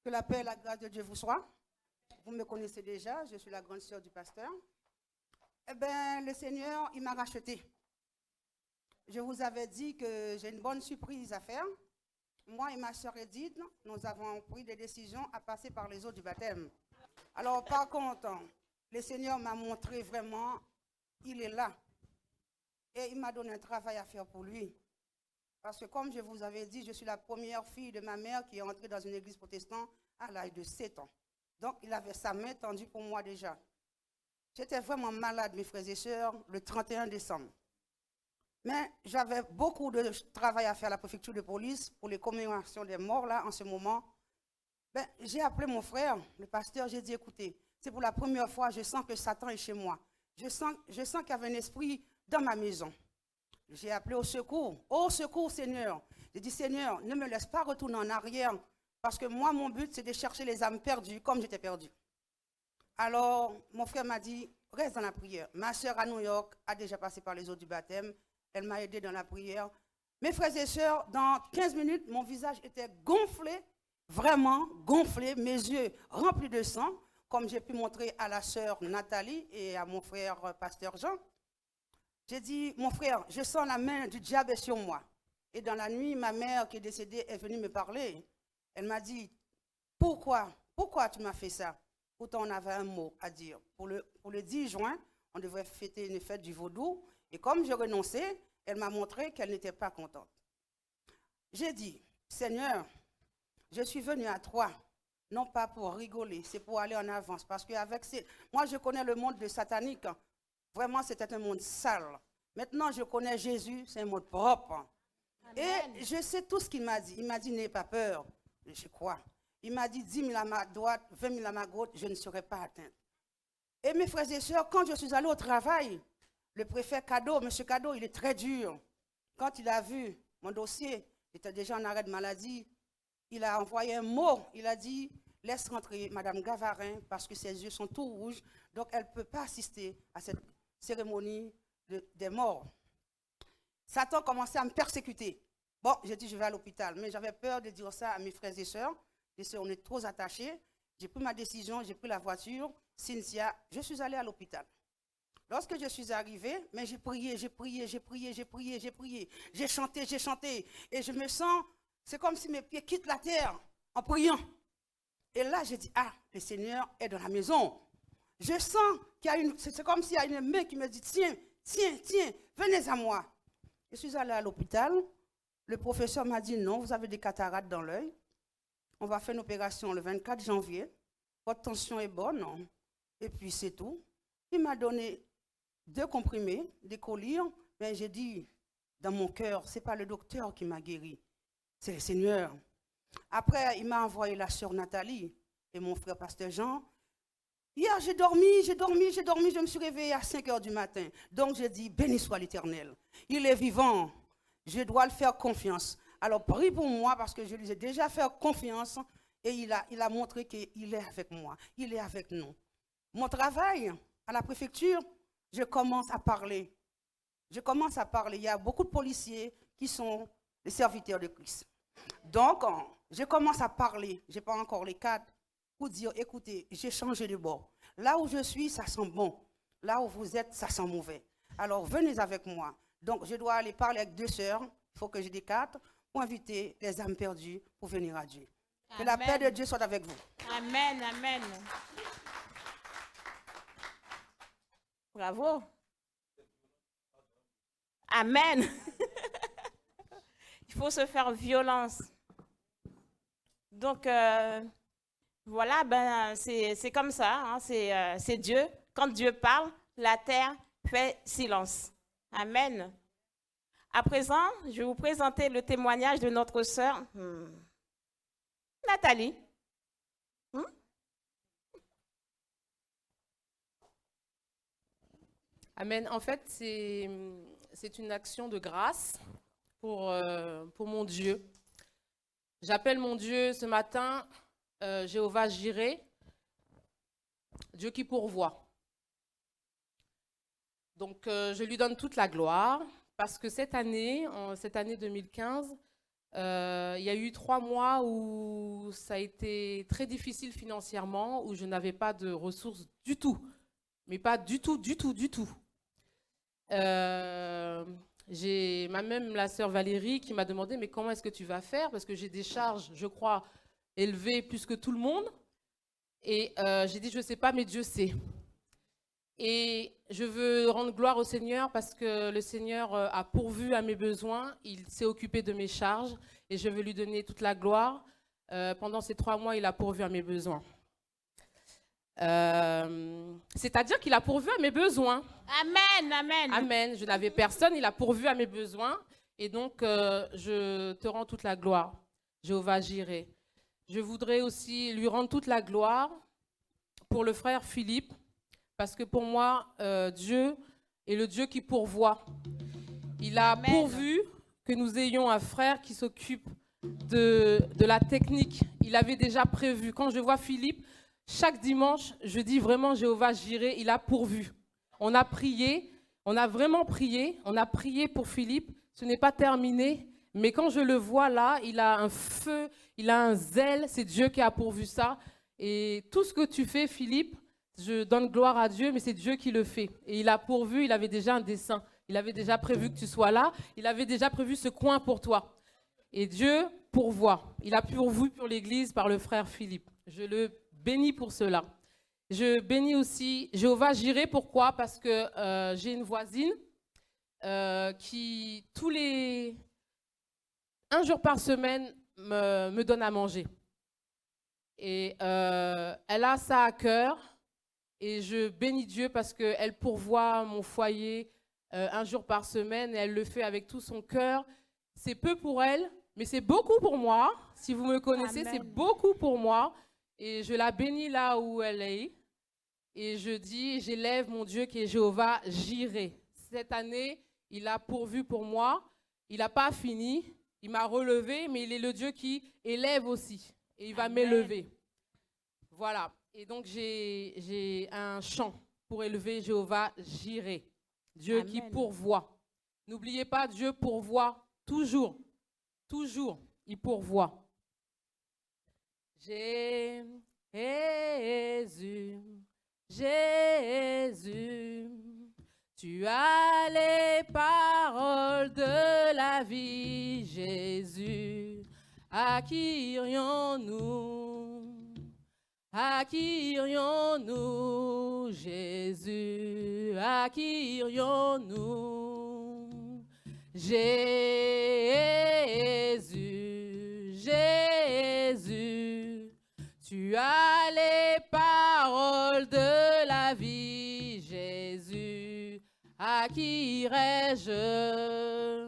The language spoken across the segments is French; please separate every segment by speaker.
Speaker 1: Que la paix et la grâce de Dieu vous soient. Vous me connaissez déjà, je suis la grande sœur du pasteur. Eh bien, le Seigneur, il m'a racheté. Je vous avais dit que j'ai une bonne surprise à faire. Moi et ma sœur Edith, nous avons pris des décisions à passer par les eaux du baptême. Alors, par contre, le Seigneur m'a montré vraiment, il est là. Et il m'a donné un travail à faire pour lui. Parce que comme je vous avais dit, je suis la première fille de ma mère qui est entrée dans une église protestante à l'âge de 7 ans. Donc, il avait sa main tendue pour moi déjà. J'étais vraiment malade, mes frères et sœurs, le 31 décembre. Mais j'avais beaucoup de travail à faire à la préfecture de police pour les commémorations des morts, là, en ce moment. Ben, j'ai appelé mon frère, le pasteur, j'ai dit, écoutez, c'est pour la première fois, je sens que Satan est chez moi. Je sens qu'il y avait un esprit dans ma maison. J'ai appelé au secours Seigneur. J'ai dit, Seigneur, ne me laisse pas retourner en arrière, parce que moi, mon but, c'est de chercher les âmes perdues, comme j'étais perdu. Alors, mon frère m'a dit, reste dans la prière. Ma soeur à New York a déjà passé par les eaux du baptême. Elle m'a aidé dans la prière. Mes frères et sœurs, dans 15 minutes, mon visage était gonflé, vraiment gonflé, mes yeux remplis de sang, comme j'ai pu montrer à la sœur Nathalie et à mon frère pasteur Jean. J'ai dit, mon frère, je sens la main du diable sur moi. Et dans la nuit, ma mère qui est décédée est venue me parler. Elle m'a dit, pourquoi tu m'as fait ça? Pourtant, on avait un mot à dire. Pour le 10 juin, on devrait fêter une fête du vaudou. Et comme je renonçais, elle m'a montré qu'elle n'était pas contente. J'ai dit, Seigneur, je suis venue à toi, non pas pour rigoler, c'est pour aller en avance. Parce que moi, je connais le monde de satanique. Vraiment, c'était un monde sale. Maintenant, je connais Jésus, c'est un monde propre. Amen. Et je sais tout ce qu'il m'a dit. Il m'a dit, n'aie pas peur. Je crois. Il m'a dit, 10 000 à ma droite, 20 000 à ma gauche, je ne serai pas atteinte. Et mes frères et sœurs, quand je suis allée au travail, le préfet M. Cadeau, il est très dur. Quand il a vu mon dossier, j'étais déjà en arrêt de maladie, il a envoyé un mot. Il a dit, laisse rentrer Mme Gavarin parce que ses yeux sont tout rouges, donc elle ne peut pas assister à cette cérémonie des morts. Satan commençait à me persécuter. Bon, j'ai dit, je vais à l'hôpital, mais j'avais peur de dire ça à mes frères et sœurs. On est trop attachés. J'ai pris ma décision, j'ai pris la voiture. Cynthia, je suis allée à l'hôpital. Lorsque je suis arrivée, mais j'ai prié. J'ai chanté. Et je me sens, c'est comme si mes pieds quittent la terre en priant. Et là, j'ai dit, ah, le Seigneur est dans la maison. Je sens qu'il y a c'est comme s'il y a une main qui me dit, tiens, venez à moi. Je suis allée à l'hôpital. Le professeur m'a dit, non, vous avez des cataractes dans l'œil. On va faire une opération le 24 janvier. Votre tension est bonne. Et puis, c'est tout. Il m'a donné 2 comprimés, des collyres. Mais j'ai dit, dans mon cœur, ce n'est pas le docteur qui m'a guéri. C'est le Seigneur. Après, il m'a envoyé la sœur Nathalie et mon frère pasteur Jean. Hier, j'ai dormi, je me suis réveillée à 5 heures du matin. Donc, j'ai dit, béni soit l'Éternel. Il est vivant. Je dois le faire confiance. Alors, prie pour moi parce que je lui ai déjà fait confiance et il a montré qu'il est avec moi. Il est avec nous. Mon travail à la préfecture, je commence à parler. Il y a beaucoup de policiers qui sont les serviteurs de Christ. Donc, je commence à parler. Je n'ai pas encore les cadres pour dire, écoutez, j'ai changé de bord. Là où je suis, ça sent bon. Là où vous êtes, ça sent mauvais. Alors, venez avec moi. Donc, je dois aller parler avec 2 sœurs. Il faut que j'ai des cartes pour inviter les âmes perdues pour venir à Dieu. Amen. Que la paix de Dieu soit avec vous.
Speaker 2: Amen, amen. Bravo. Amen. Il faut se faire violence. Donc, voilà, ben, c'est comme ça. Hein, c'est Dieu. Quand Dieu parle, la terre fait silence. Amen. À présent, je vais vous présenter le témoignage de notre sœur Nathalie.
Speaker 3: Amen. En fait, c'est une action de grâce pour mon Dieu. J'appelle mon Dieu ce matin Jéhovah Jireh, Dieu qui pourvoit. Donc, je lui donne toute la gloire parce que cette année 2015, Il y a eu 3 mois où ça a été très difficile financièrement, où je n'avais pas de ressources du tout. Mais pas du tout, du tout, du tout. J'ai même la sœur Valérie qui m'a demandé, mais comment est-ce que tu vas faire? Parce que j'ai des charges, je crois, élevées plus que tout le monde. Et j'ai dit, je ne sais pas, mais Dieu sait. Et je veux rendre gloire au Seigneur parce que le Seigneur a pourvu à mes besoins. Il s'est occupé de mes charges et je veux lui donner toute la gloire. Pendant ces 3 mois, il a pourvu à mes besoins. C'est-à-dire qu'il a pourvu à mes besoins.
Speaker 2: Amen, amen.
Speaker 3: Amen. Je n'avais personne, il a pourvu à mes besoins. Et donc, je te rends toute la gloire, Jéhovah Jireh. Je voudrais aussi lui rendre toute la gloire pour le frère Philippe, parce que pour moi, Dieu est le Dieu qui pourvoit. Il a
Speaker 2: Amen.
Speaker 3: pourvu que nous ayons un frère qui s'occupe de la technique. Il avait déjà prévu. Quand je vois Philippe, chaque dimanche, je dis vraiment Jéhovah Jireh, il a pourvu. On a prié, on a vraiment prié, on a prié pour Philippe. Ce n'est pas terminé, mais quand je le vois là, il a un feu, il a un zèle, c'est Dieu qui a pourvu ça. Et tout ce que tu fais, Philippe, je donne gloire à Dieu, mais c'est Dieu qui le fait. Et il a pourvu, il avait déjà un dessein. Il avait déjà prévu que tu sois là. Il avait déjà prévu ce coin pour toi. Et Dieu pourvoit. Il a pourvu pour l'Église par le frère Philippe. Je le bénis pour cela. Je bénis aussi Jéhovah Jireh. Pourquoi? Parce que j'ai une voisine qui, un jour par semaine, me donne à manger. Et elle a ça à cœur. Et je bénis Dieu parce qu'elle pourvoit mon foyer un jour par semaine et elle le fait avec tout son cœur. C'est peu pour elle, mais c'est beaucoup pour moi. Si vous me connaissez, c'est beaucoup pour moi. Et je la bénis là où elle est. Et je dis, j'élève mon Dieu qui est Jéhovah Jireh. Cette année, il a pourvu pour moi. Il n'a pas fini. Il m'a relevé, mais il est le Dieu qui élève aussi. Et il va m'élever. Voilà. Et donc, j'ai un chant pour élever Jéhovah Jireh, Dieu qui pourvoit. N'oubliez pas, Dieu pourvoit toujours. Toujours, il pourvoit. Jésus, Jésus, tu as les paroles de la vie, Jésus. À qui irions-nous? À qui irions-nous, Jésus? À qui irions-nous? Jésus, Jésus, tu as les paroles de la vie, Jésus. À qui irais-je?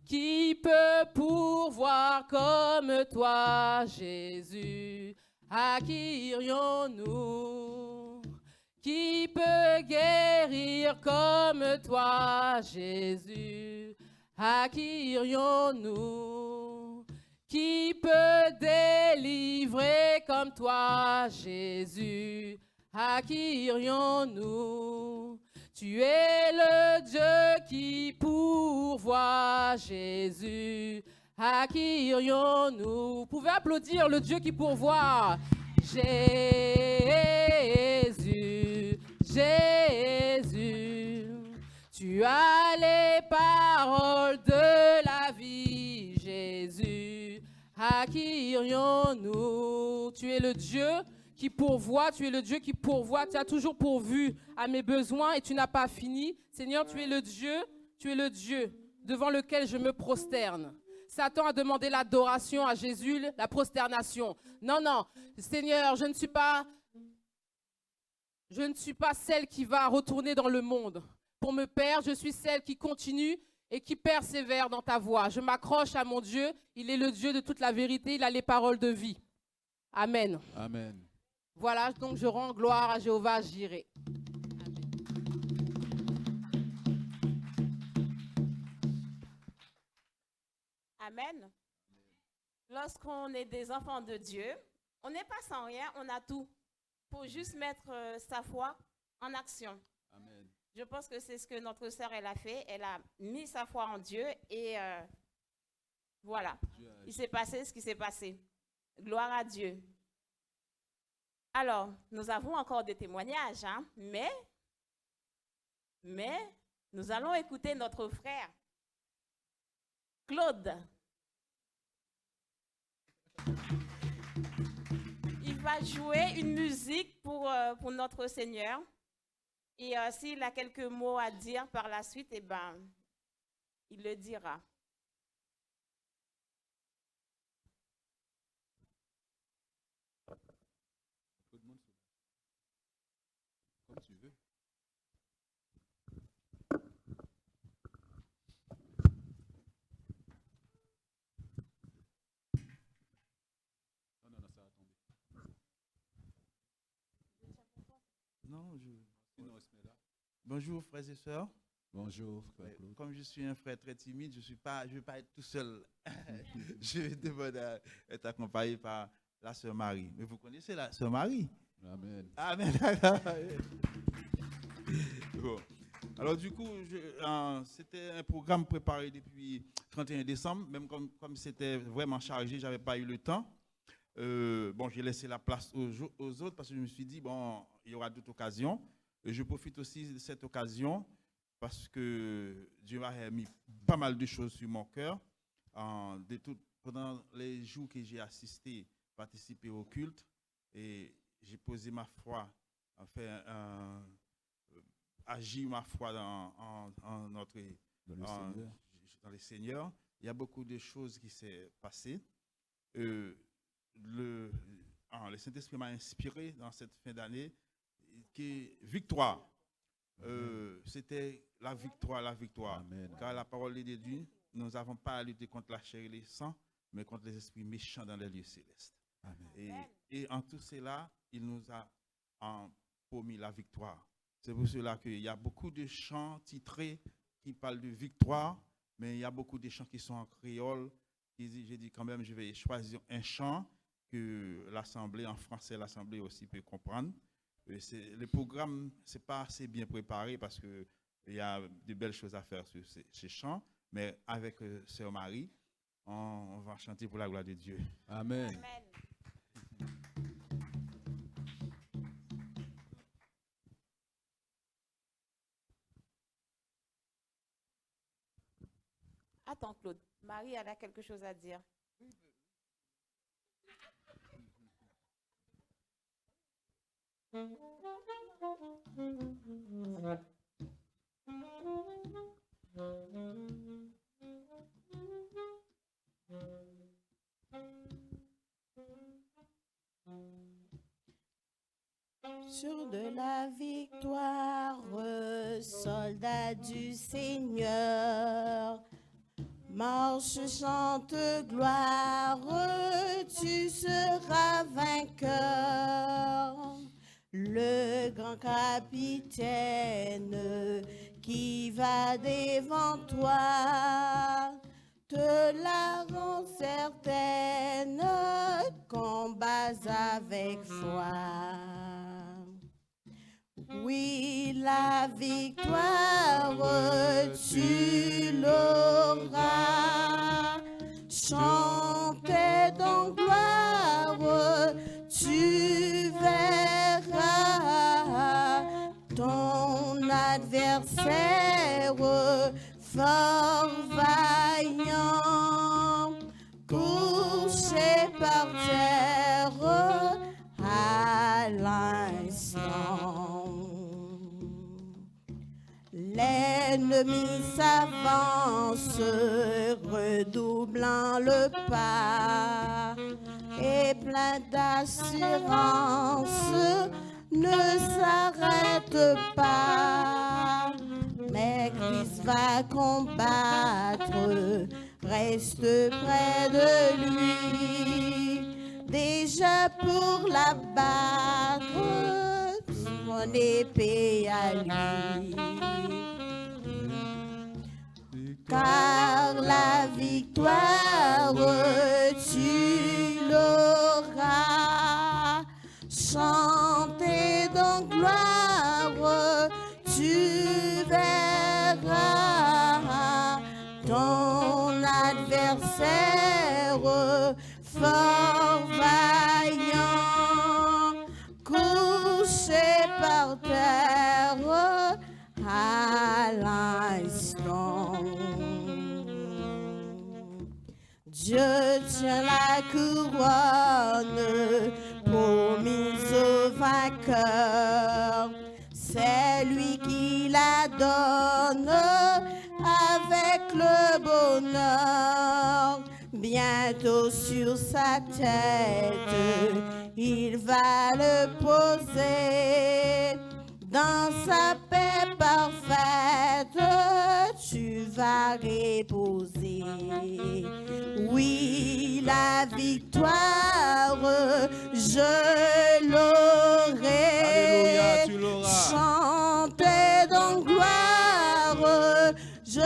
Speaker 3: Qui peut pourvoir comme toi, Jésus? À qui irions-nous? Qui peut guérir comme toi, Jésus? À qui irions-nous? Qui peut délivrer comme toi, Jésus? À qui irions-nous? Tu es le Dieu qui pourvoit, Jésus. À qui irions-nous? Vous pouvez applaudir le Dieu qui pourvoit. Jésus, Jésus, tu as les paroles de la vie, Jésus. À qui irions-nous? Tu es le Dieu qui pourvoit, tu es le Dieu qui pourvoit, tu as toujours pourvu à mes besoins et tu n'as pas fini. Seigneur, tu es le Dieu devant lequel je me prosterne. Satan a demandé l'adoration à Jésus, la prosternation. Non, non, Seigneur, je ne suis pas celle qui va retourner dans le monde pour me perdre. Je suis celle qui continue et qui persévère dans ta voie. Je m'accroche à mon Dieu. Il est le Dieu de toute la vérité. Il a les paroles de vie. Amen.
Speaker 4: Amen.
Speaker 3: Voilà, donc je rends gloire à Jéhovah Jireh.
Speaker 2: Amen. Lorsqu'on est des enfants de Dieu, on n'est pas sans rien, on a tout. Il faut juste mettre sa foi en action.
Speaker 4: Amen.
Speaker 2: Je pense que c'est ce que notre sœur elle a fait. Elle a mis sa foi en Dieu et Voilà. Il s'est passé ce qui s'est passé. Gloire à Dieu. Alors, nous avons encore des témoignages, hein, mais nous allons écouter notre frère Claude. Il va jouer une musique pour notre Seigneur. Et s'il a quelques mots à dire par la suite, eh ben, il le dira.
Speaker 4: Comme tu veux. Non, ça va tomber.
Speaker 5: Non,
Speaker 4: Sinon, on se met là.
Speaker 5: Bonjour frères et sœurs.
Speaker 4: Bonjour, frère
Speaker 5: Ouais,
Speaker 4: Claude.
Speaker 5: comme je suis un frère très timide, je ne vais pas être tout seul. Je demande à être accompagné par la sœur Marie. Mais vous connaissez la sœur Marie?
Speaker 4: Amen.
Speaker 5: Amen. Bon. Alors du coup, c'était un programme préparé depuis 31 décembre, même comme c'était vraiment chargé, je n'avais pas eu le temps. Bon, j'ai laissé la place aux autres parce que je me suis dit, bon, il y aura d'autres occasions. Et je profite aussi de cette occasion parce que Dieu m'a mis pas mal de choses sur mon cœur. Pendant les jours que j'ai assisté, participé au culte, et j'ai posé ma foi, enfin, agir ma foi dans le Seigneur. Il y a beaucoup de choses qui s'est passé. Le Saint-Esprit m'a inspiré dans cette fin d'année qui victoire. C'était la victoire.
Speaker 4: Amen.
Speaker 5: Car la parole est de Dieu, nous n'avons pas à lutter contre la chair et les sangs, mais contre les esprits méchants dans les lieux célestes.
Speaker 4: Amen.
Speaker 5: Et en tout cela, il nous a promis la victoire. C'est pour cela qu'il y a beaucoup de chants titrés qui parlent de victoire, mais il y a beaucoup de chants qui sont en créole. J'ai dit quand même, je vais choisir un chant que l'Assemblée, en français, l'Assemblée aussi peut comprendre. Le programme, ce n'est pas assez bien préparé parce qu'il y a de belles choses à faire sur ces chants, mais avec Sœur Marie, on va chanter pour la gloire de Dieu.
Speaker 4: Amen.
Speaker 2: Amen. Attends, Claude. Marie, elle a quelque chose à dire.
Speaker 6: Sur de la victoire, soldat du Seigneur, marche, chante, gloire, tu seras vainqueur. Le grand capitaine qui va devant toi te la rend certaine, combats avec foi. Oui, la victoire, tu l'auras. Chantez donc gloire, tu verras ton adversaire fort vaillant, couché par terre à l'instant. L'ennemi s'avance, redoublant le pas, et plein d'assurance ne s'arrête pas. Mais Christ va combattre, reste près de lui, déjà pour l'abattre, son épée à lui. Car la victoire, tu l'auras. Chantez donc gloire, tu verras ton adversaire la couronne promise au vainqueur. C'est lui qui la donne avec le bonheur. Bientôt sur sa tête, il va le poser. Dans sa paix parfaite, tu vas reposer. Oui, la victoire, je l'aurai.
Speaker 5: Alléluia, tu l'auras.
Speaker 6: Chantez donc gloire, je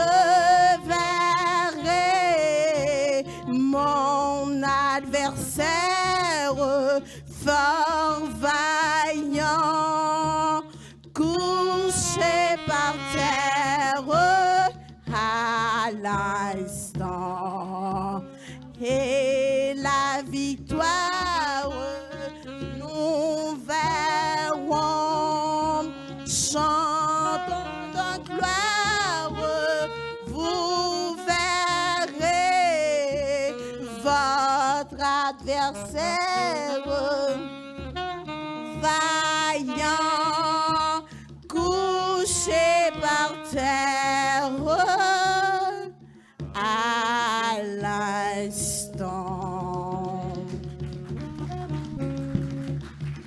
Speaker 6: verrai mon adversaire fort vaillant, couché par terre à l'instant. Et la victoire, nous verrons. Chantons de gloire, vous verrez votre adversaire vaillant, couché par terre à l'instant.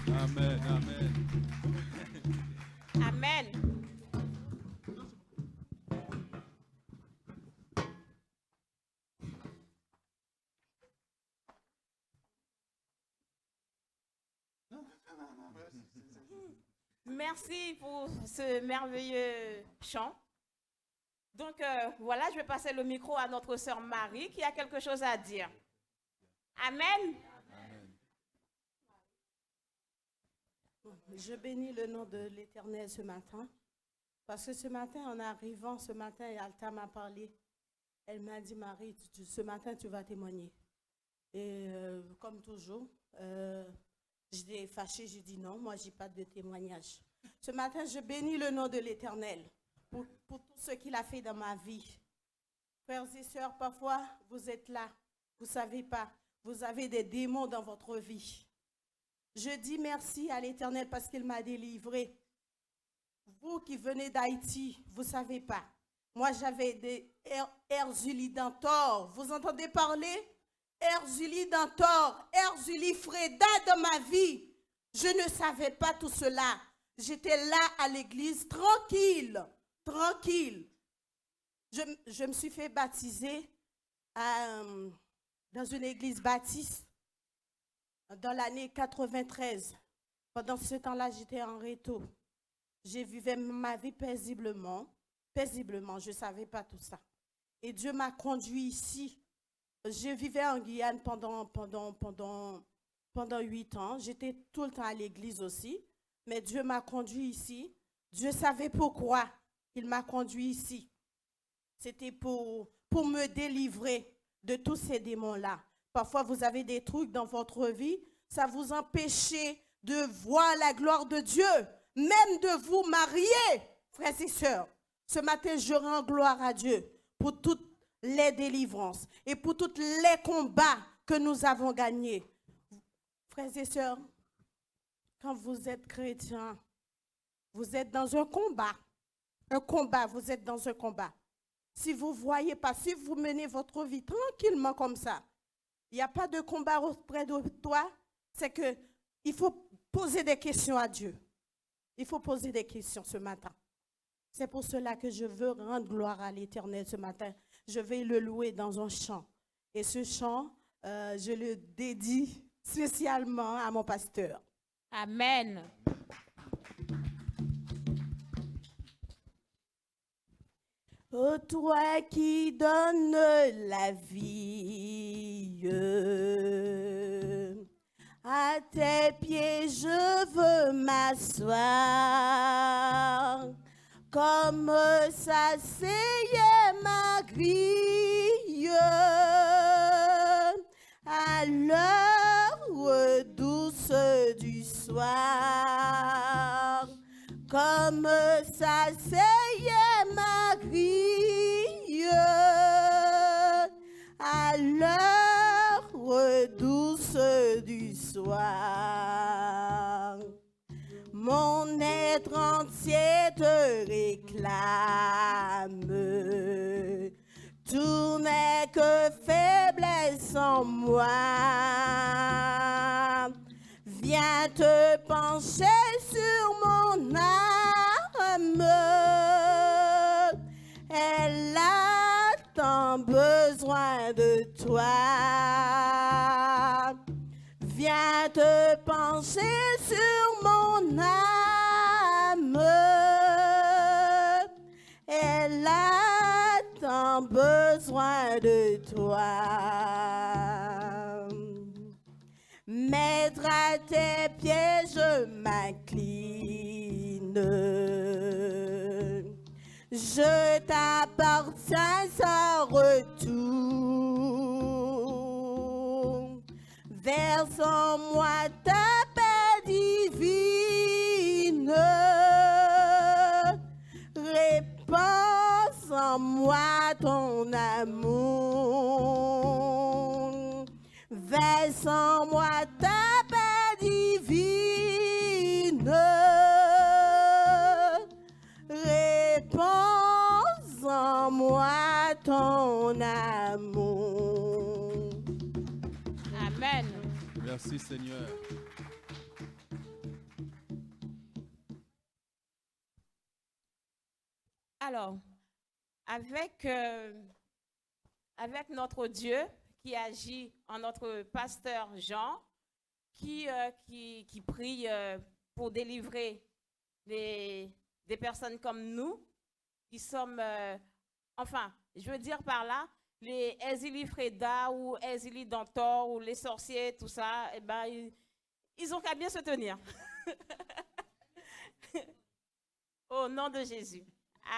Speaker 4: Amen, amen.
Speaker 2: Amen. Merci pour ce merveilleux chant. Donc voilà, je vais passer le micro à notre sœur Marie qui a quelque chose à dire. Amen.
Speaker 6: Je bénis le nom de l'Éternel ce matin, parce que ce matin, en arrivant, ce matin, Alta m'a parlé. Elle m'a dit, Marie, ce matin, tu vas témoigner. Et comme toujours, j'étais fâchée, j'ai dit non, moi, je n'ai pas de témoignage. Ce matin, je bénis le nom de l'Éternel pour tout ce qu'il a fait dans ma vie. Frères et sœurs, parfois, vous êtes là, vous ne savez pas, vous avez des démons dans votre vie. Je dis merci à l'Éternel parce qu'il m'a délivré. Vous qui venez d'Haïti, vous ne savez pas. Moi, j'avais des Erzulidentor. Vous entendez parler? Erzulidentor, Erzulifreda dans ma vie. Je ne savais pas tout cela. J'étais là à l'église, tranquille, tranquille. Je me suis fait baptiser dans une église baptiste dans l'année 93. Pendant ce temps-là, j'étais en réto. Je vivais ma vie paisiblement. Paisiblement, je ne savais pas tout ça. Et Dieu m'a conduit ici. Je vivais en Guyane pendant 8 ans. J'étais tout le temps à l'église aussi. Mais Dieu m'a conduit ici. Dieu savait pourquoi il m'a conduit ici. C'était pour me délivrer de tous ces démons-là. Parfois, vous avez des trucs dans votre vie, ça vous empêche de voir la gloire de Dieu, même de vous marier, frères et sœurs. Ce matin, je rends gloire à Dieu pour toutes les délivrances et pour tous les combats que nous avons gagnés. Frères et sœurs, quand vous êtes chrétien, vous êtes dans un combat. Un combat, vous êtes dans un combat. Si vous ne voyez pas, si vous menez votre vie tranquillement comme ça, il n'y a pas de combat auprès de toi, c'est qu'il faut poser des questions à Dieu. Il faut poser des questions ce matin. C'est pour cela que je veux rendre gloire à l'Éternel ce matin. Je vais le louer dans un chant. Et ce chant, je le dédie spécialement à mon pasteur.
Speaker 2: Amen.
Speaker 6: Ô toi qui donnes la vie, à tes pieds je veux m'asseoir, comme s'asseyait Marie à l'heure douce du soir, comme s'asseyait Marie à l'heure du soir. Mon être entier te réclame. Tout n'est que faiblesse en moi. Viens te pencher sur mon âme. Elle a tant besoin de toi. Viens te pencher sur mon âme. Elle a tant besoin de toi. Maître à tes pieds, je m'incline. Je t'appartiens sans retour. Verse en moi ta paix divine. Répands en moi ton amour. Verse en moi ta paix divine. Répands en moi ton amour.
Speaker 2: Amen.
Speaker 4: Merci Seigneur.
Speaker 2: Alors, avec notre Dieu qui agit en notre pasteur Jean, qui prie pour délivrer des personnes comme nous, qui sommes, je veux dire par là, les Ezili Freda ou Ezili Dantor ou les sorciers, tout ça, eh ben, ils ont qu'à bien se tenir. Au nom de Jésus.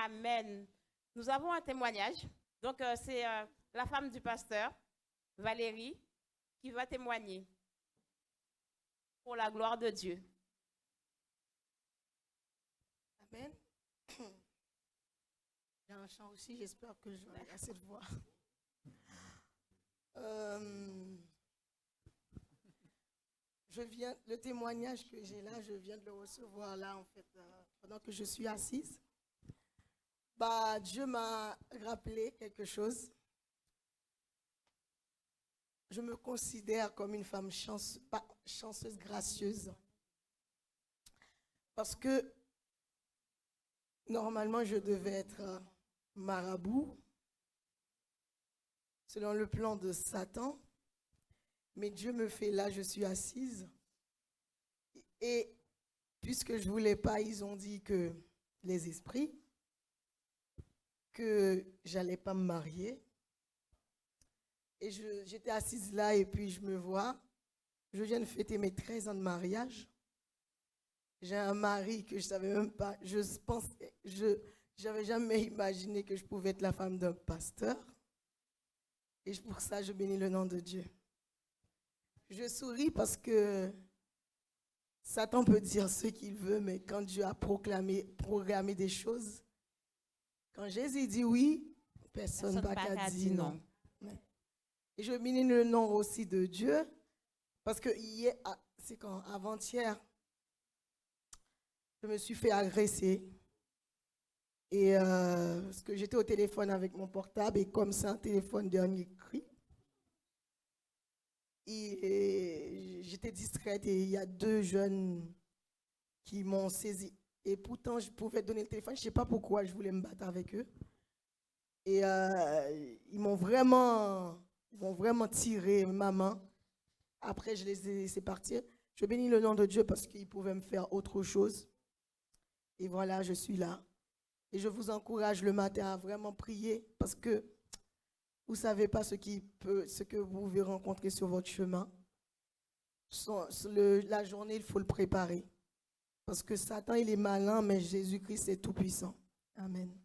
Speaker 2: Amen. Nous avons un témoignage. Donc, c'est la femme du pasteur, Valérie, qui va témoigner pour la gloire de Dieu.
Speaker 7: Amen. J'ai un chant aussi, j'espère que j'aurai assez de voix. Le témoignage que j'ai là, je viens de le recevoir là, en fait, pendant que je suis assise. Dieu m'a rappelé quelque chose. Je me considère comme une femme chanceuse, gracieuse. Parce que normalement, je devais être marabout, selon le plan de Satan. Mais Dieu me fait là, je suis assise. Et puisque je ne voulais pas, ils ont dit que les esprits, que je n'allais pas me marier. Et j'étais assise là et puis je me vois. Je viens de fêter mes 13 ans de mariage. J'ai un mari que je ne savais même pas. Je n'avais jamais imaginé que je pouvais être la femme d'un pasteur. Et pour ça, je bénis le nom de Dieu. Je souris parce que Satan peut dire ce qu'il veut, mais quand Dieu a programmé des choses, quand Jésus dit oui, personne n'a qu'à dire non. Et je bénis le nom aussi de Dieu, parce que c'est quand avant-hier, je me suis fait agresser. Et parce que j'étais au téléphone avec mon portable, et comme c'est un téléphone dernier cri, et j'étais distraite et il y a 2 jeunes qui m'ont saisi. Et pourtant, je pouvais donner le téléphone. Je ne sais pas pourquoi je voulais me battre avec eux. Et ils vont vraiment tiré ma main. Après, je les ai laissés partir. Je bénis le nom de Dieu parce qu'ils pouvaient me faire autre chose. Et voilà, je suis là. Et je vous encourage le matin à vraiment prier parce que vous ne savez pas ce que vous pouvez rencontrer sur votre chemin. La journée, il faut le préparer. Parce que Satan, il est malin, mais Jésus-Christ est tout-puissant. Amen.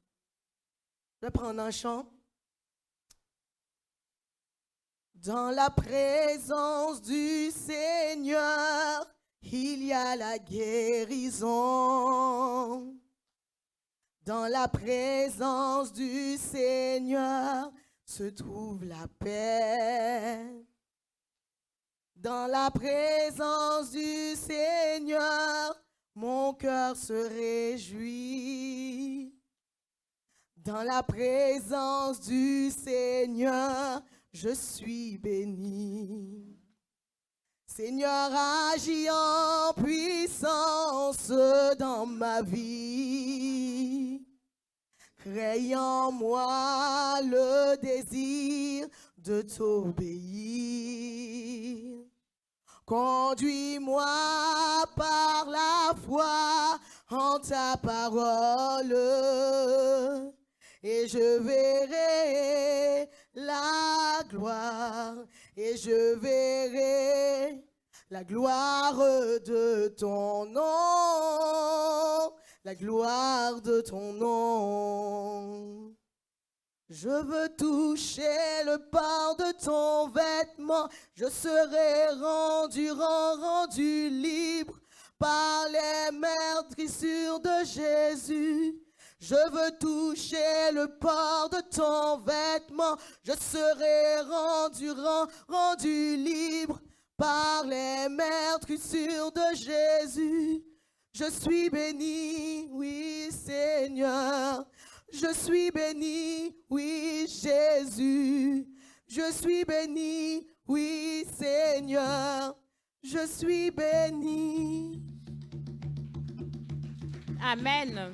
Speaker 7: Je vais prendre un chant. Dans la présence du Seigneur, il y a la guérison. Dans la présence du Seigneur se trouve la paix. Dans la présence du Seigneur, mon cœur se réjouit. Dans la présence du Seigneur, je suis béni. Seigneur, agis en puissance dans ma vie. Crée en moi le désir de t'obéir. Conduis-moi par la foi en ta parole et je verrai la gloire et je verrai la gloire de ton nom, la gloire de ton nom. Je veux toucher le port de ton vêtement, je serai rendu libre par les meurtrissures de Jésus. Je veux toucher le port de ton vêtement, je serai rendu libre par les meurtrissures de Jésus. Je suis béni, oui Seigneur. Je suis béni, oui Jésus. Je suis béni, oui Seigneur. Je suis béni.
Speaker 2: Amen.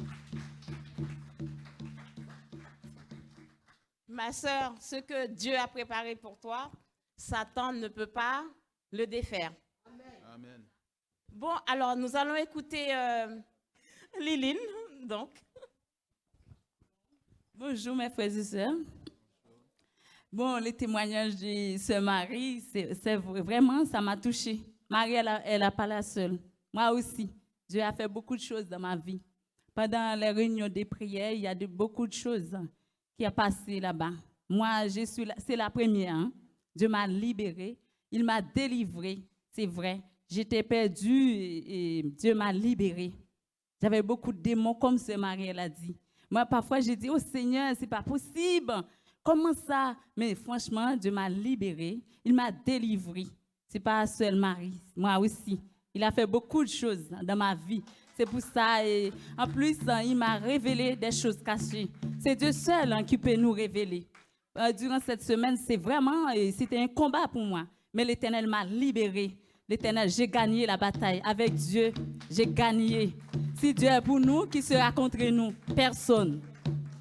Speaker 2: Ma sœur, ce que Dieu a préparé pour toi, Satan ne peut pas le défaire.
Speaker 5: Amen.
Speaker 2: Bon, alors nous allons écouter Liline, donc.
Speaker 8: Bonjour mes frères et sœurs. Bon, les témoignages de Sœur Marie, c'est vraiment, ça m'a touchée. Marie, elle n'a pas la seule. Moi aussi, Dieu a fait beaucoup de choses dans ma vie. Pendant les réunions de prière, il y a beaucoup de choses qui a passé là-bas. Moi, c'est la première. Hein. Dieu m'a libérée, il m'a délivrée, c'est vrai. J'étais perdue et Dieu m'a libérée. J'avais beaucoup de démons, comme Sœur Marie elle a dit. Moi, parfois, j'ai dit, oh Seigneur, c'est pas possible. Comment ça? Mais franchement, Dieu m'a libérée. Il m'a délivrée. C'est pas seul Marie, moi aussi. Il a fait beaucoup de choses dans ma vie. C'est pour ça. Et en plus, il m'a révélé des choses cachées. C'est Dieu seul qui peut nous révéler. Durant cette semaine, c'était un combat pour moi. Mais l'Éternel m'a libérée. L'Éternel, j'ai gagné la bataille. Avec Dieu, j'ai gagné. Si Dieu est pour nous, qui sera contre nous? Personne.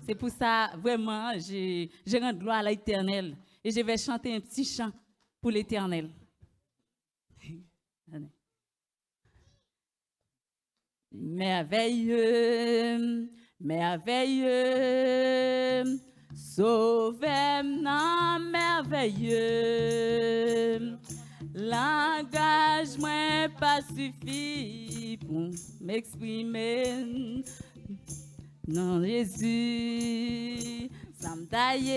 Speaker 8: C'est pour ça, vraiment, je rends gloire à l'Éternel. Et je vais chanter un petit chant pour l'Éternel. Merveilleux, merveilleux, sauvez-moi, merveilleux. L'engagement pas suffit pour m'exprimer. Non, Jésus, ça me taille.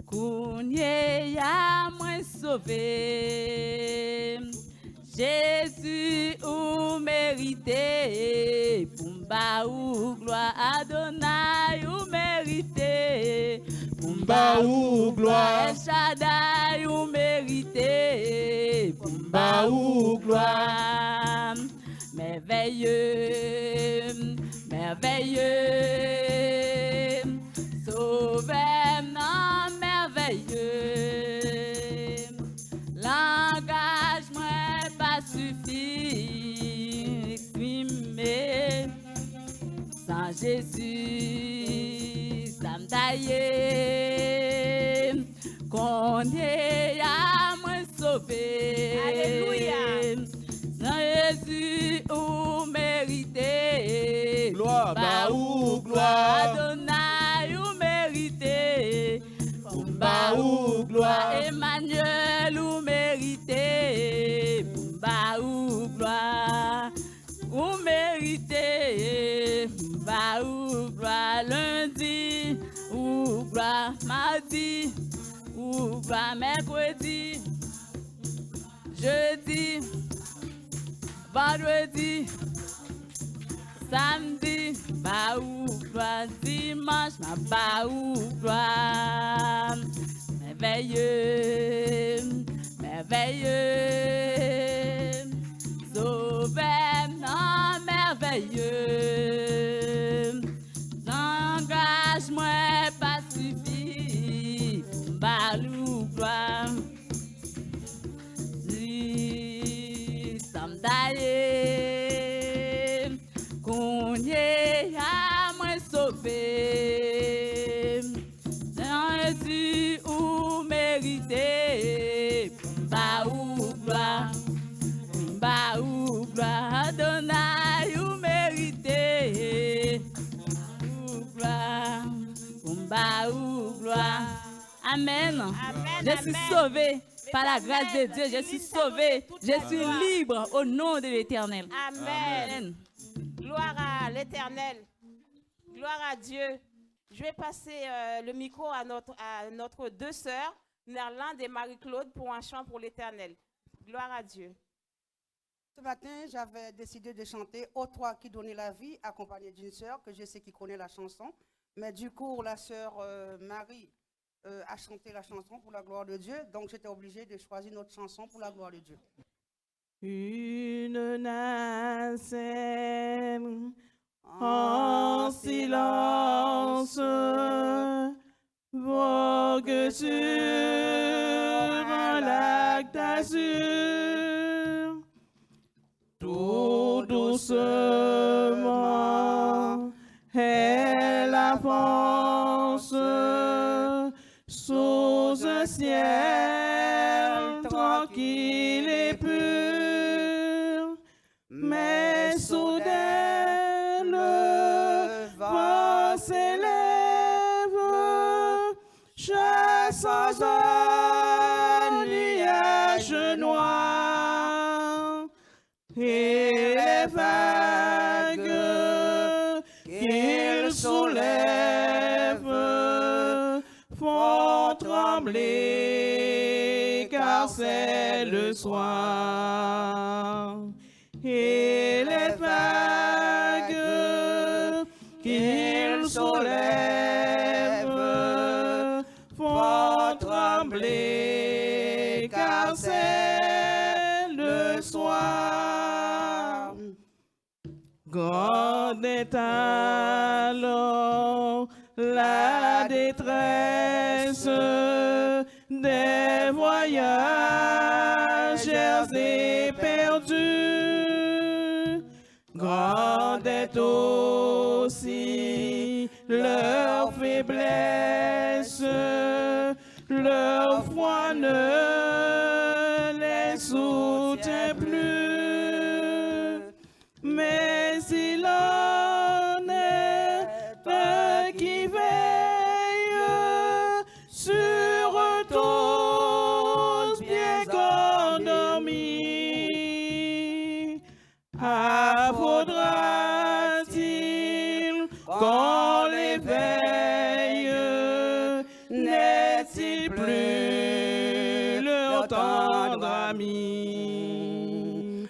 Speaker 8: Kounye ya moi sauvé. Jésus, ou mérité. Pumba ou gloire, Adonai, ou mérité. Pumba ou gloire, El Shaddai, ou mérité. Pumba ou gloire. Merveilleux, merveilleux, sauvez-moi, merveilleux. L'engagement pas suffit, exprimer sans Jésus, ça me taille, qu'on est à me sauver.
Speaker 2: Alléluia.
Speaker 8: Jésus, ou mérité.
Speaker 4: Gloire, bah ou gloire.
Speaker 8: Adonai, ou mérité.
Speaker 4: Bah ou gloire.
Speaker 8: Emmanuel, ou mérité. Bah ou gloire. Ou mérité. Bah ou gloire. Lundi, ou gloire. Mardi, ou gloire. Mercredi, jeudi, vendredi, samedi, bah ou gloire, dimanche, ma bah ou gloire. Merveilleux, merveilleux, sauveur non merveilleux, l'engagement pas suffit, balou gloire, lui samdaye, qu'on y est à moi sauvé, dans tu ou mérité, ba ou gloire, Adonai ou mérité, ou gloire, ba ou gloire. Amen.
Speaker 2: Amen,
Speaker 8: Je suis
Speaker 2: amen.
Speaker 8: sauvé par la grâce de Dieu. Je
Speaker 2: Je
Speaker 8: suis
Speaker 2: lui
Speaker 8: sauvé.
Speaker 2: toute
Speaker 8: Je
Speaker 2: la
Speaker 8: suis
Speaker 2: gloire.
Speaker 8: libre au nom de l'Éternel.
Speaker 2: Amen. Gloire à l'Éternel. Gloire à Dieu. Je vais passer le micro à notre deux sœurs, Nerlande et Marie-Claude, pour un chant pour l'Éternel. Gloire à Dieu.
Speaker 1: Ce matin, j'avais décidé de chanter « Ô toi qui donnais la vie », accompagnée d'une sœur que je sais qui connaît la chanson. Mais du coup, la sœur Marie a chanté la chanson pour la gloire de Dieu. Donc, j'étais obligée de choisir notre chanson pour la gloire de Dieu.
Speaker 4: Une nacelle en silence vogue sur un lac d'azur, tout doucement elle avance sous un ciel tranquille et pur, mais soudain le vent s'élève, chassant un nuage noir, et les vagues qu'il soulève font trembler, car c'est le soir. Et les vagues qu'il soulève font trembler, car c'est le soir. Grande est alors la détresse des voyageurs éperdus. Grande est aussi leur faiblesse, leur foi ne les soutient plus. Mais il en est un qui veille sur tous bien endormis. Faudra-t-il qu'on l'éveille? N'est-il plus leur tendre ami?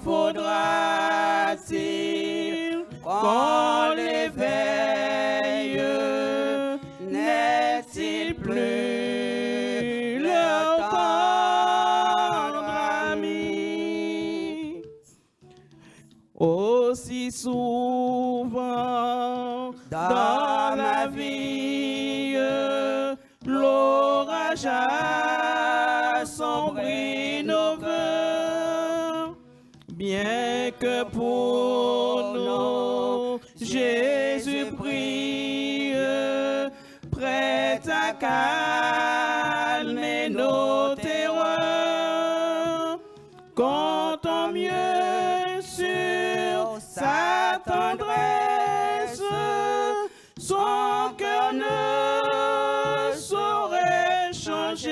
Speaker 4: Faudra-t-il qu'on l'éveille? N'est-il plus leur tendre ami? Aussi souvent dans la vie, l'orage assombrit nos vœux, bien que pour nous Jésus prie, prêt à calmer nos terreurs. Comptons mieux sur sa tendresse, son cœur ne saurait changer.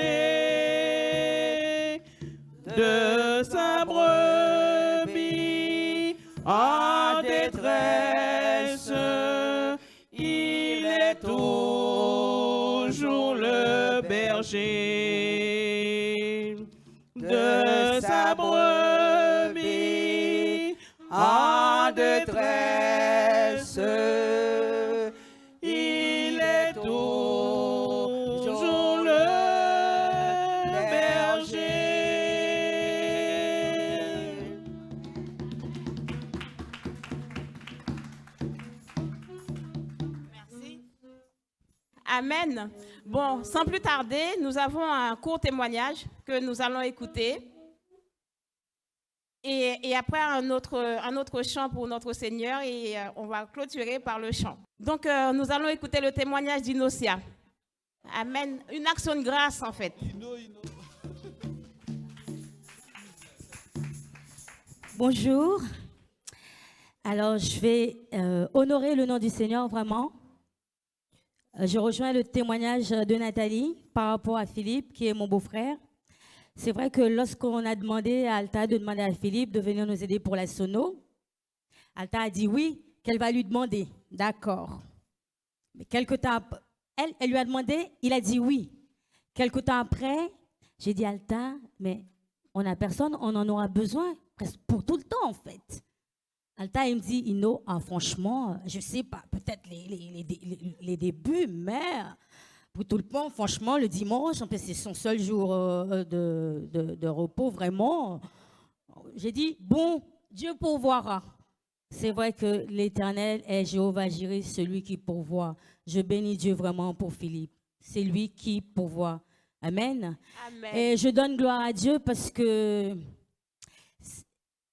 Speaker 4: De sa brebis en détresse, il est toujours le berger. De sa brebis en détresse, il est toujours le berger.
Speaker 2: Amen. Bon, sans plus tarder, nous avons un court témoignage que nous allons écouter. Et après, un autre chant pour notre Seigneur et on va clôturer par le chant. Donc, nous allons écouter le témoignage d'Inosia. Amen. Une action de grâce, en fait.
Speaker 9: Bonjour. Alors, je vais honorer le nom du Seigneur, vraiment. Je rejoins le témoignage de Nathalie par rapport à Philippe, qui est mon beau-frère. C'est vrai que lorsqu'on a demandé à Alta de demander à Philippe de venir nous aider pour la sono, Alta a dit oui, qu'elle va lui demander. D'accord. Mais quelque temps après, elle lui a demandé, il a dit oui. Quelque temps après, j'ai dit Alta, mais on n'a personne, on en aura besoin presque pour tout le temps en fait. Alta, il me dit, Ino, franchement, je ne sais pas, peut-être les débuts, mais pour tout le temps, franchement, le dimanche, en fait, c'est son seul jour de repos, vraiment. J'ai dit, bon, Dieu pourvoira. C'est vrai que l'Éternel est Jéhovah Jireh, celui qui pourvoit. Je bénis Dieu vraiment pour Philippe. C'est lui qui pourvoit. Amen.
Speaker 2: Amen.
Speaker 9: Et je donne gloire à Dieu parce que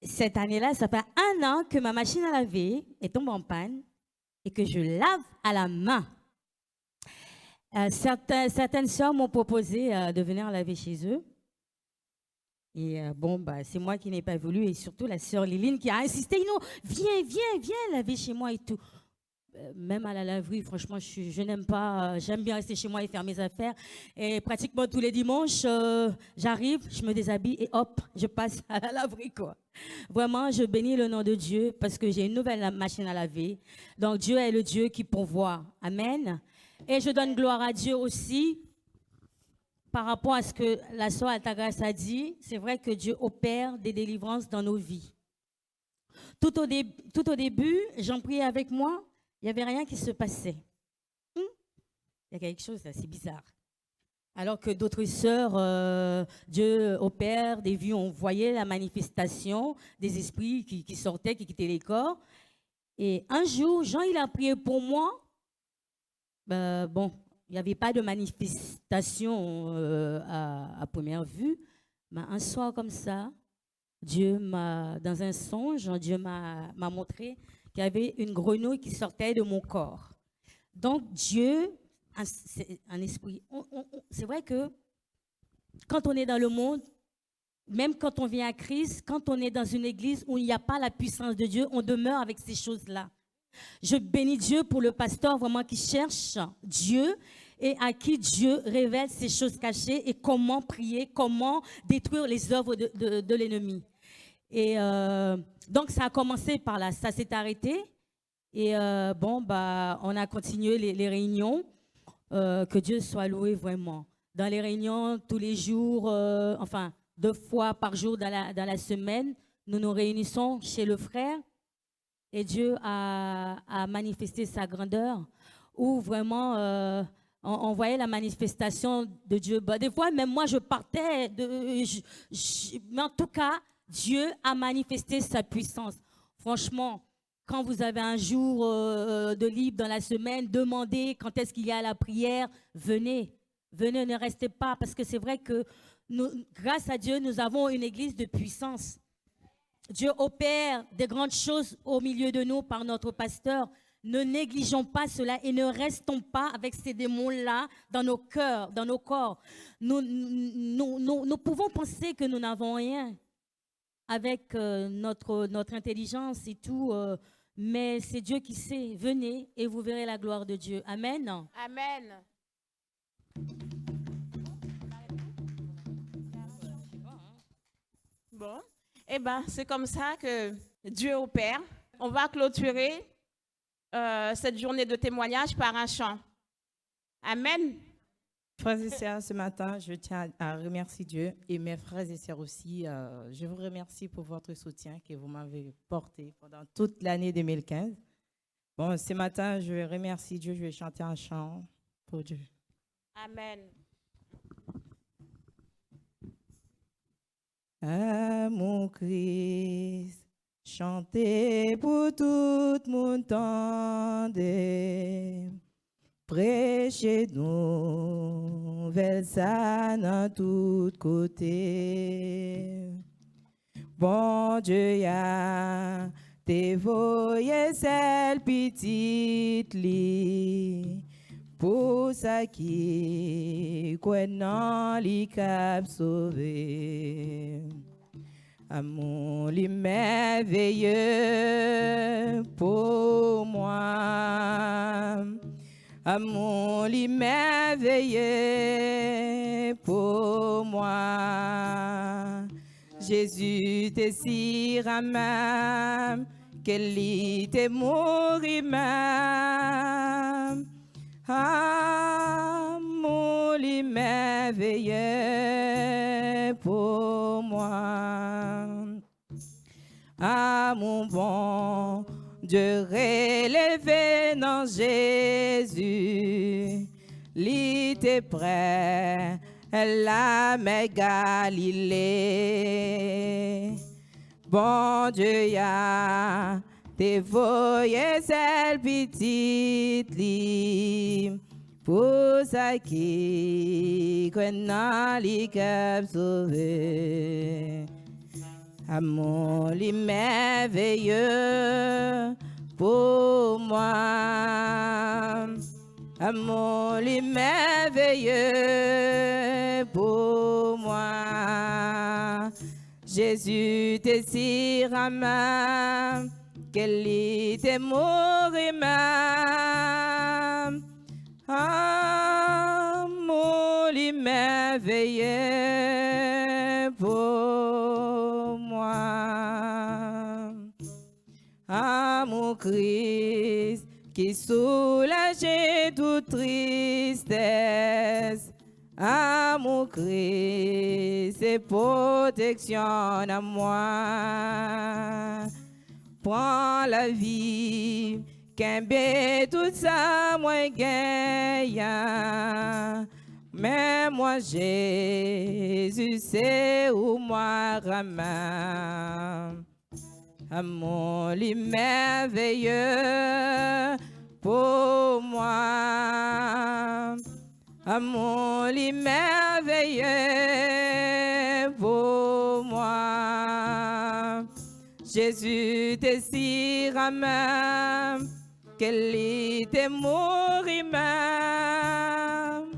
Speaker 9: cette année-là, ça fait 1 an que ma machine à laver est tombée en panne et que je lave à la main. Certaines sœurs m'ont proposé de venir laver chez eux. Et c'est moi qui n'ai pas voulu. Et surtout la sœur Liline qui a insisté, non, viens laver chez moi et tout. Même à la laverie, franchement, je n'aime pas, j'aime bien rester chez moi et faire mes affaires. Et pratiquement tous les dimanches, j'arrive, je me déshabille et hop, je passe à la laverie, quoi. Vraiment, je bénis le nom de Dieu parce que j'ai une nouvelle machine à laver. Donc, Dieu est le Dieu qui pourvoit. Amen. Et je donne gloire à Dieu aussi par rapport à ce que la sœur Altagrace a dit. C'est vrai que Dieu opère des délivrances dans nos vies. Tout au début, j'en priais avec moi. Il n'y avait rien qui se passait. Il y a quelque chose d'assez bizarre. Alors que d'autres sœurs, Dieu opère des vues, on voyait la manifestation des esprits qui sortaient, qui quittaient les corps. Et un jour, Jean, il a prié pour moi. Il n'y avait pas de manifestation à première vue. Mais un soir comme ça, dans un songe, Dieu m'a montré qu'il y avait une grenouille qui sortait de mon corps. Donc Dieu, un esprit, c'est vrai que quand on est dans le monde, même quand on vient à Christ, quand on est dans une église où il n'y a pas la puissance de Dieu, on demeure avec ces choses-là. Je bénis Dieu pour le pasteur vraiment qui cherche Dieu et à qui Dieu révèle ces choses cachées et comment prier, comment détruire les œuvres de l'ennemi. Et donc, ça a commencé par là, ça s'est arrêté. Et on a continué les réunions. Que Dieu soit loué vraiment. Dans les réunions, tous les jours, 2 fois par jour dans la semaine, nous nous réunissons chez le frère. Et Dieu a manifesté sa grandeur, où vraiment on voyait la manifestation de Dieu. Des fois, même moi, je partais, mais en tout cas, Dieu a manifesté sa puissance. Franchement, quand vous avez un jour de libre dans la semaine, demandez quand est-ce qu'il y a la prière, venez, ne restez pas, parce que c'est vrai que grâce à Dieu, nous avons une église de puissance. Dieu opère des grandes choses au milieu de nous par notre pasteur. Ne négligeons pas cela et ne restons pas avec ces démons-là dans nos cœurs, dans nos corps. Nous pouvons penser que nous n'avons rien avec notre intelligence et tout, mais c'est Dieu qui sait. Venez et vous verrez la gloire de Dieu. Amen.
Speaker 2: Amen. Bon. C'est comme ça que Dieu opère. On va clôturer cette journée de témoignage par un chant. Amen.
Speaker 10: Frères et sœurs, ce matin, je tiens à remercier Dieu et mes frères et sœurs aussi. Je vous remercie pour votre soutien que vous m'avez porté pendant toute l'année 2015. Bon, ce matin, je remercie Dieu, je vais chanter un chant pour Dieu.
Speaker 2: Amen.
Speaker 10: À mon Christ, chantez pour tout le monde, tendez. prêcher nouvelle ça dans tous côtés. Bon Dieu ya te voyé celle petite li pour ça qui non li cap sauvé. Amour li merveilleux pour moi. Amour li merveilleux pour moi. Jésus te si ramam, qu'elle te mourit même. Amour li merveilleux pour moi. Ah mon bon Dieu relevé dans Jésus, il était prêt. La mer Galilée, bon Dieu ya te voyé celle petite li pour ça qui connaît li cap sauvé. Amour li merveilleux pour moi. Amour li merveilleux pour moi. Jésus te si ramam, qu'elle te mourit même. Amour li merveilleux pour moi. Amour Christ qui soulageait toute tristesse. Amour Christ, c'est protection à moi. Prends la vie, qu'un tout ça, moi gagne. Mais moi, Jésus, c'est où moi ramène. Amour li merveilleux pour moi. Amour li merveilleux pour moi. Jésus te si ramène, qu'elle te mourit même.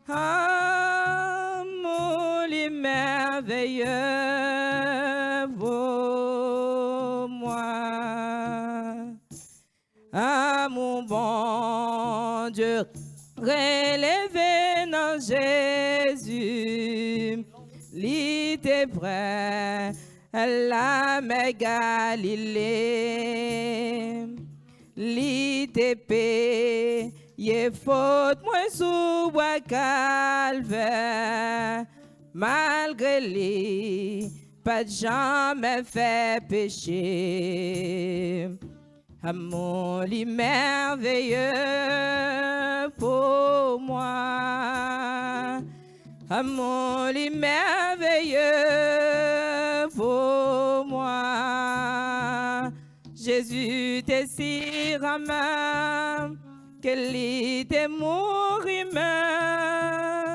Speaker 10: Amour li merveilleux pour moi. Ah mon bon Dieu relevé dans Jésus, il était prêt la mer Galilée, il était payé faute moi sous bois calvaire, malgré lui pas de jamais fait péché. Amour li merveilleux pour moi. Amour li merveilleux pour moi. Jésus te si ramène, qu'elle te mourit même.